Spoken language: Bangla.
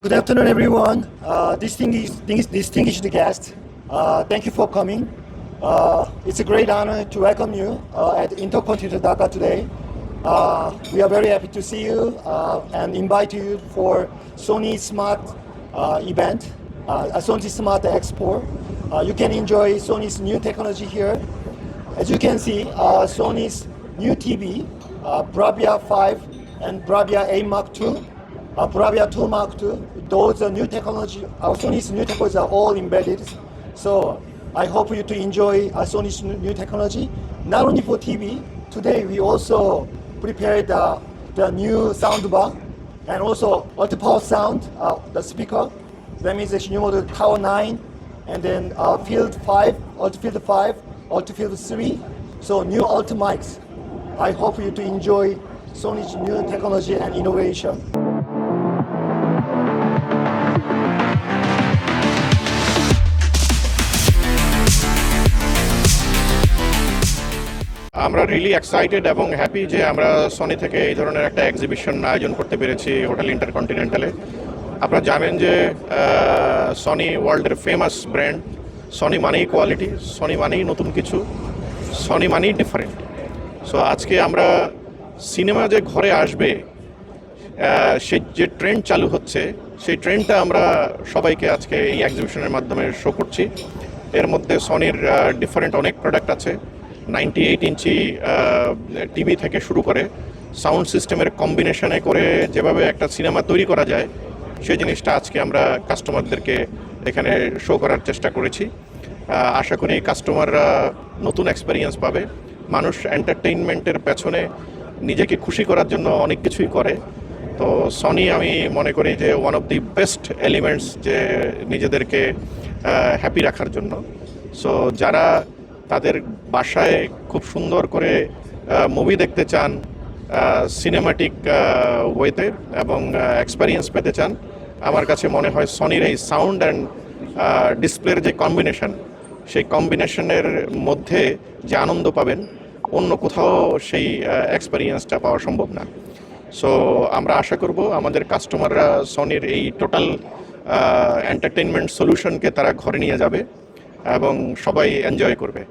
Good afternoon, everyone. Distinguished guest, thank you for coming. It's a great honor to welcome you at Intercontinental Dhaka today. We are very happy to see you and invite you for Sony Smart event, Sony Smart Expo. You can enjoy Sony's new technology here. As you can see, Sony's new TV, Bravia 5 and Bravia A Mark II. Bravia 2 Mark II, those are new technology, Sony's new technologies are all embedded. So I hope you to enjoy Sony's new technology. Not only for TV, today we also prepared the new soundbar and also ultra-power sound, the speaker. That means the new model Tower 9 and then Field 5, Ultra-Field 5, Ultra-Field 3. So new Ultra mics. I hope you to enjoy Sony's new technology and innovation. আমরা রিয়েলি এক্সাইটেড এবং হ্যাপি যে আমরা সনি থেকে এই ধরনের একটা এক্সিবিশন আয়োজন করতে পেরেছি হোটেল ইন্টারকন্টিনেন্টালে। আপনারা জানেন যে সনি ওয়ার্ল্ডের ফেমাস ব্র্যান্ড। সনি মানেই কোয়ালিটি, সনি মানেই নতুন কিছু, সনি মানেই ডিফারেন্ট। সো আজকে আমরা সিনেমা যে ঘরে আসবে সেই যে ট্রেন্ড চালু হচ্ছে, সেই ট্রেন্ডটা আমরা সবাইকে আজকে এই এক্সিবিশনের মাধ্যমে শো করছি। এর মধ্যে সনির ডিফারেন্ট অনেক প্রোডাক্ট আছে। 98 ইঞ্চি টিভি থেকে শুরু করে সাউন্ড সিস্টেমের কম্বিনেশনে করে যেভাবে একটা সিনেমা তৈরি করা যায়, সেই জিনিসটা আজকে আমরা কাস্টমারদেরকে এখানে শো করার চেষ্টা করেছি। আশা করি কাস্টমাররা নতুন এক্সপেরিয়েন্স পাবে। মানুষ এন্টারটেইনমেন্টের পেছনে নিজেকে খুশি করার জন্য অনেক কিছুই করে। তো সনি আমি মনে করি যে one of the best elements যে নিজেদেরকে হ্যাপি রাখার জন্য। সো যারা তাদের বাসায় খুব সুন্দর করে মুভি দেখতে চান, সিনেমাটিক ওয়েতে এবং এক্সপেরিয়েন্স পেতে চান, আমার কাছে মনে হয় সনির এই সাউন্ড অ্যান্ড ডিসপ্লের যে কম্বিনেশন, সেই কম্বিনেশনের মধ্যে যে আনন্দ পাবেন অন্য কোথাও সেই এক্সপেরিয়েন্সটা পাওয়া সম্ভব না। সো আমরা আশা করব আমাদের কাস্টমাররা সনির এই টোটাল এন্টারটেইনমেন্ট সলিউশনকে তারা ঘরে নিয়ে যাবে এবং সবাই এনজয় করবে।